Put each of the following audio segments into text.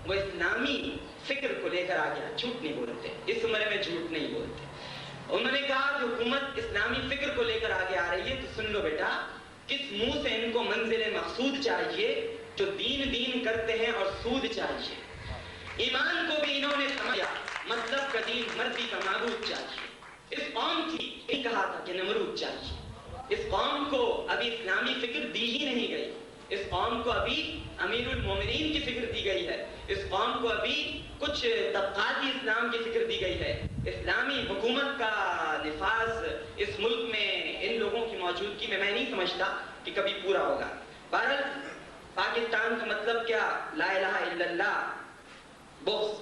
وہ اسلامی فکر کو لے کر آ گیا. جھوٹ نہیں بولتے, اس عمر میں جھوٹ نہیں بولتے. انہوں نے کہا کہ حکومت اسلامی فکر کو لے کر آگے آ رہی ہے تو سن لو بیٹا, کس منہ سے ان کو منزل مقصود چاہیے جو دین کرتے ہیں اور سود چاہیے. ایمان کو بھی انہوں نے سمجھا, مطلب کا دین مرضی کا معبود چاہیے. اس قوم کی نہیں کہا تھا کہ نمرود چاہیے. اس قوم کو ابھی اسلامی فکر دی ہی نہیں گئی. اس قوم کو ابھی امیر المومنین کی فکر دی گئی ہے. اس قوم کو ابھی کچھ طبقاتی اسلام کی فکر دی گئی ہے. اسلامی حکومت کا نفاذ اس ملک میں ان لوگوں کی موجودگی میں نہیں سمجھتا کہ کبھی پورا ہوگا. بہرحال پاکستان کا مطلب کیا؟ لا الہ الا اللہ, بغض,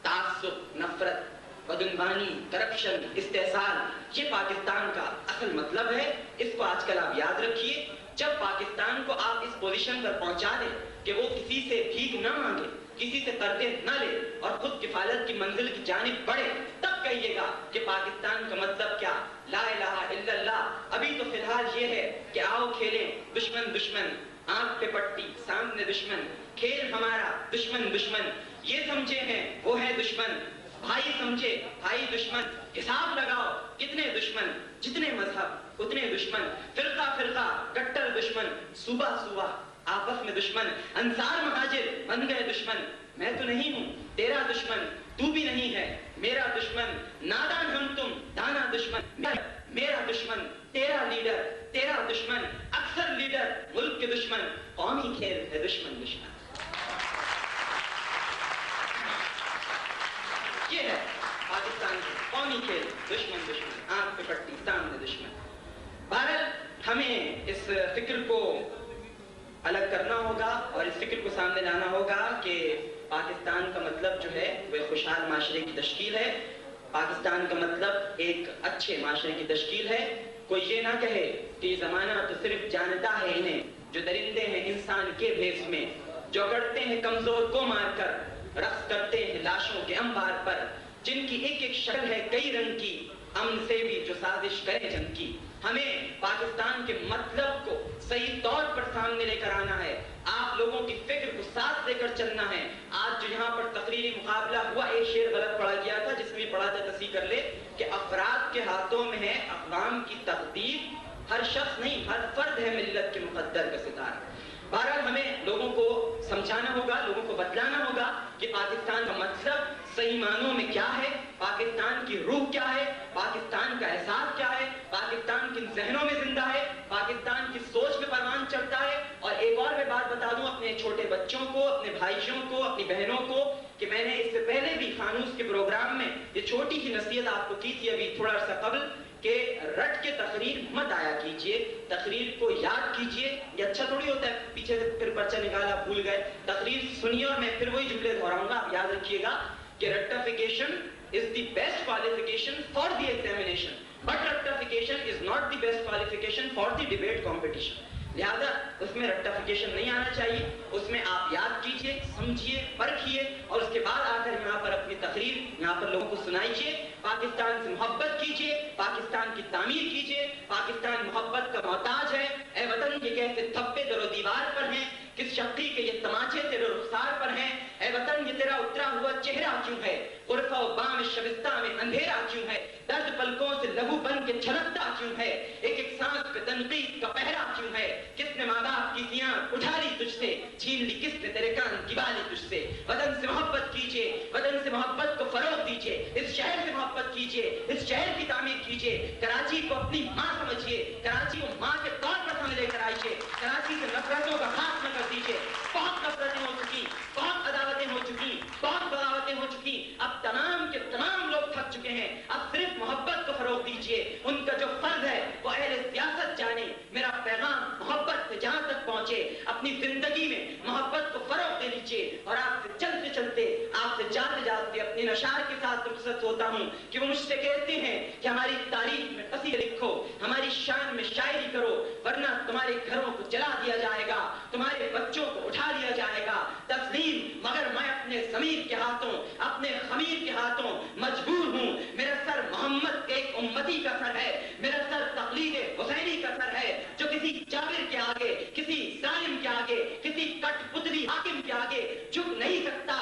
تعصب, نفرت, بدعنوانی, کرپشن, استحصال, یہ پاکستان کا اصل مطلب ہے. اس کو آج کل آپ یاد رکھیے. جب پاکستان کو آپ اس پوزیشن پر پہنچا دیں کہ وہ کسی سے بھیک نہ مانگے, کسی سے قرضے نہ لے اور خود کفالت کی منزل کی جانب بڑھے, تب کہیے گا کہ پاکستان کا مطلب کیا؟ لا الہ الا اللہ. ابھی تو فی الحال یہ ہے کہ آؤ کھیلیں, دشمن دشمن, آنکھ پہ پٹی, سامنے دشمن, کھیل ہمارا, دشمن دشمن, یہ سمجھے ہیں وہ ہے دشمن, بھائی سمجھے بھائی دشمن. حساب لگاؤ کتنے دشمن, جتنے مذہب اتنے دشمن, فرقہ فرقہ, کٹر دشمن, صوبہ صوبہ آپس میں دشمن, انصار مہاجر بن گئے دشمن. میں تو نہیں ہوں تیرا دشمن, تو بھی نہیں ہے میرا دشمن. نادان ہم تم دانا دشمن, میرا دشمن تیرا لیڈر, تیرا دشمن اکثر لیڈر ملک کے دشمن. قومی کھیل ہے دشمن دشمن. یہ ہے پاکستان کے قومی کھیل, دشمن دشمن, آنکھ پہ پٹی, سامنے دشمن. بہرحال ہمیں اس فکر کو الگ کرنا ہوگا اور اس فکر کو سامنے لانا ہوگا کہ پاکستان کا مطلب جو ہے وہ خوشحال معاشرے کی تشکیل ہے. پاکستان کا مطلب ایک اچھے معاشرے کی تشکیل ہے. کوئی یہ نہ کہے کہ یہ زمانہ تو صرف جانتا ہے انہیں جو درندے ہیں انسان کے بھیس میں, جو کرتے ہیں کمزور کو مار کر, رقص کرتے ہیں لاشوں کے انبار پر, جن کی ایک ایک شکل ہے کئی رنگ کی, امن سے بھی جو سازش کرے جنگ کی. ہمیں پاکستان کے مطلب کو صحیح طور پر سامنے لے کر آنا ہے. آپ لوگوں کی فکر کو ساتھ لے کر چلنا ہے. آج جو یہاں پر تقریری مقابلہ ہوا, ایک شعر غلط پڑھا گیا تھا جس میں پڑھا تھا, تصحیح کر لے کہ افراد کے ہاتھوں میں ہے اقوام کی تقدیر, ہر شخص نہیں ہر فرد ہے ملت کے مقدر کا ستارہ. بہرحال ہمیں لوگوں کو سمجھانا ہوگا, لوگوں کو بتلانا ہوگا کہ پاکستان کا مطلب صحیح معنوں میں کیا ہے, پاکستان کی روح کیا ہے, پاکستان کا احساس کیا ہے, پاکستان کن ذہنوں میں زندہ ہے, پاکستان کی سوچ میں پروان چڑھتا ہے. اور ایک اور میں بات بتا دوں اپنے چھوٹے بچوں کو, اپنے بھائیوں کو, اپنی بہنوں کو, کہ میں نے اس سے پہلے بھی فانوس کے پروگرام میں یہ چھوٹی سی نصیحت آپ کو کی تھی ابھی تھوڑا سا قبل, کہ رٹ کے تقریر مت آیا کیجئے, تقریر کو یاد کیجئے. یہ اچھا تھوڑی ہوتا ہے پیچھے سے پھر پرچہ نکالا بھول گئے. تقریر سنیے اور میں پھر وہی جملے دہراؤں گا, آپ یاد رکھیے گا کہ rectification is the best qualification for the examination, but rectification is not the best qualification for the debate competition. لہذا اس میں rectification نہیں آنا چاہیے, اس میں آپ یاد کیجئے, سمجھیے, پرکھیے اور اس کے بعد آ کر یہاں پر اپنی تقریر یہاں پر لوگوں کو سنائیے. پاکستان سے محبت کیجئے, پاکستان کی تعمیر کیجئے. پاکستان محبت کا محتاج ہے. اے وطن یہ کیسے تھپے در و دیوار پر ہیں, کس شقی کے یہ تماچے تیرے رخسار پر ہیں. اے وطن یہ تیرا اترا ہوا چہرہ کیوں ہے, غرفہ و بام شبستہ میں اندھیرا کیوں ہے, درد پلکوں سے لہو بن کے چھلکتا کیوں ہے, ایک ایک سانس پہ تنقید کا پہرا کیوں ہے, کس نے ماں باپ کی سیاں اٹھا لی تجھ سے, چھین لی کس نے تیرے کان کی بالی تجھ سے. وطن سے محبت کیجئے, وطن سے محبت کو فروغ دیجئے, اس شہر سے محبت کیجئے, اس شہر کی تعمیر کیجئے. کراچی کو اپنی ماں سمجھیے, کراچی کو ماں کے طور پر سمجھ لے کر آئیے. کراچی سے نفرتوں کا خاتمہ کر دیجئے. بہت نفرتیں ہو چکی, بہت عداوتیں ہو چکی, بہت بغاوتیں ہو چکی. اب تمام کے تمام لوگ تھک چکے ہیں. اب صرف محبت کو فروغ دیجئے. ان کا جو فرض ہے وہ اہل سیاست جانے. میرا پیغام محبت سے جہاں تک پہنچے, اپنی زندگی میں محبت کو فروغ دے لیجئے. اور آپ سے چلتے چلتے, آپ سے جاتے جاتے اپنے نشار کے ساتھ رخصت ہوتا ہوں کہ وہ مجھ سے کہتے ہیں کہ ہماری تاریخ میں قصیدے لکھو, ہماری شان میں شاعری کرو, ورنہ تمہارے گھروں کو جلا دیا جائے گا, تمہارے بچوں کو اٹھا لیا جائے گا. تسلیم مگر میں اپنے ضمیر کے ہاتھوں, اپنے خمیر کے ہاتھوں مجبور ہوں. میرا سر محمد کے ایک امتی کا سر ہے, میرا سر تقلید حسینی کا سر ہے, جو کسی جابر کے آگے, کسی ظالم کے آگے, کسی کٹ پتلی حاکم کے آگے جھک نہیں سکتا.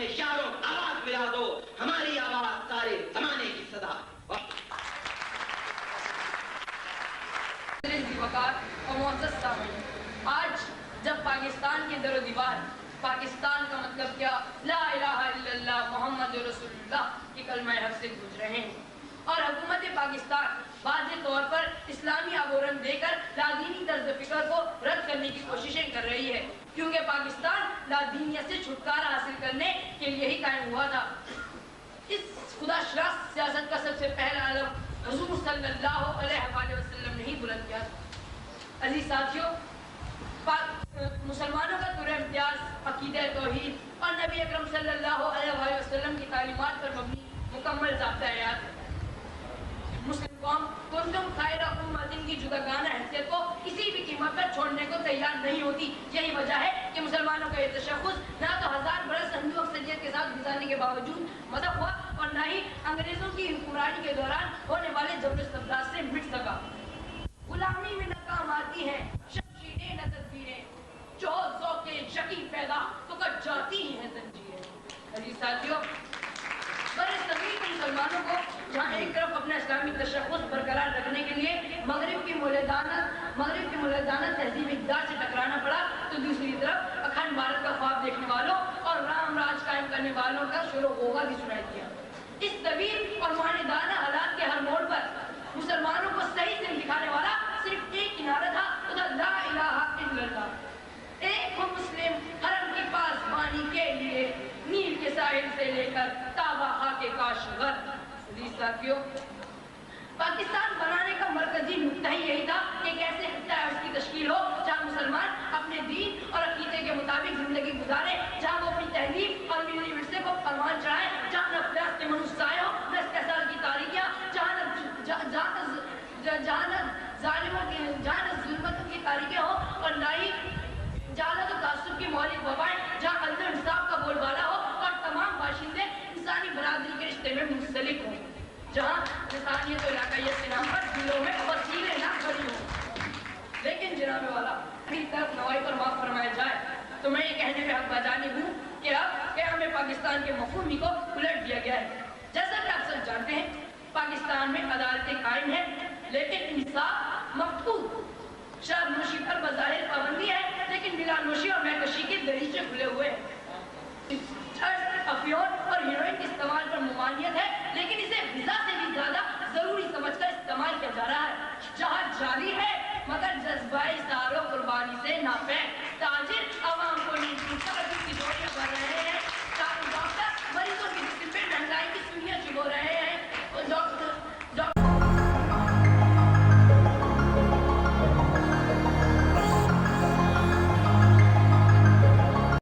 میں یاروں آواز ملا دو، ہماری آواز سارے زمانے کی صدا ہے۔ وقار اور معزز سامعین، آج جب پاکستان کے در و دیوار پاکستان کا مطلب کیا لا الہ الا اللہ محمد رسول اللہ کی کلمہ حق سے گونج رہے ہیں اور حکومت پاکستان واضح طور پر اسلامی آبورن دے کر لادینی طرز فکر کو رد کرنے کی کوششیں کر رہی ہے، کیونکہ پاکستان لادینیت سے چھٹکارا حاصل کرنے کے لیے ہی قائم ہوا تھا۔ اس خدا شناس سیاست کا سب سے پہلا علم حضور صلی اللہ علیہ وآلہ وسلم نے ہی بلند کیا تھا۔ عزیز ساتھیوں، مسلمانوں کا طور امتیاز عقیدہ توحید اور نبی اکرم صلی اللہ علیہ وآلہ وسلم کی تعلیمات پر مبنی مکمل ضابطہ حیات ہے۔ مسلم قوم کنتم خیر امت کی جداگانہ حیثیت کو کسی بھی قیمت پر چھوڑنے کو تیار نہیں ہوتی۔ یہی وجہ ہے کہ مسلمانوں کا یہ تشخص نہ تو 1000 برس ہندو اکثریت کے ساتھ گزارنے کے باوجود مذہب ہوا اور نہ ہی انگریزوں کی حکمرانی کے دوران ہونے والے جبر و استبداد سے مٹ سکا۔ غلامی میں ناکام آتی ہیں شمشیریں نہ تدبیریں، جو ذوق شکی پیدا تو کٹ جاتی ہیں زنجیریں۔ عزیز ساتھیوں، برصغیر کے مسلمانوں کو جہاں ایک طرف اپنا اسلامی تشخص برقرار رکھنے کے لیے مغرب کی مولدانہ تہذیب اقدار سے ٹکرانا پڑا، تو دوسری طرف اکھنڈ بھارت کا خواب دیکھنے والوں اور رام راج قائم کرنے والوں کا شور و غوغا بھی سنائی دیا۔ اس طویل اور معاندانہ حالات کے ہر موڑ پر مسلمانوں کو صحیح سے دکھانے والا صرف ایک نعرہ تھا، وہ تھا لا الہ الا اللہ۔ ایک وہ مسلم حرم کے پاس بانی کے لیے نیل کے ساحل سے لے کر تابہ کے کاشغر۔ عزیز ساتھیوں، پاکستان بنانے کا مرکزی نقطہ ہی یہی تھا کہ ایک ایسے خطہ عرض کی تشکیل ہو جہاں مسلمان اپنے دین اور عقیدے کے مطابق زندگی گزارے، جہاں وہ اپنی تہذیب اور ملی ورثے کو پروان چڑھائے، جہاں نہ پیاس کے منسائے ہو، نہ استحصال کی تاریکیاں، جہاں نہ ظلمتوں کی تاریکیں ہو اور نہ ہی جہالت و تعصب کی مہلک وبائیں، جہاں عدل و انصاف کا بول بالا ہو اور تمام باشندے انسانی برادری کے رشتے میں منسلک ہوں، جہاں انسانیت و علاقائیت کے نام پر دلوں میں وسیلے نہ کھڑی ہوں۔ لیکن جناب والا، اپنی طرف نوائی پر معاف فرمایا جائے تو میں یہ کہنے میں حق بجانب ہوں کہ اب قیام پاکستان کے مفہوم کو الٹ دیا گیا ہے۔ جیسا کہ آپ سب جانتے ہیں، پاکستان میں عدالتیں قائم ہیں لیکن انصاف مفقود، شراب نوشی پر بظاہر پابندی ہے لیکن بلا نوشی اور مہکشی کے دریچے کھلے ہوئے ہیں۔ افیون اور ہیروئن کے استعمال پر ممانعت ہے لیکن اسے غذا سے بھی زیادہ ضروری سمجھ کر استعمال کیا جا رہا ہے۔ جہاں جعلی ہے مگر جذبہ اظہار و قربانی سے ناپید۔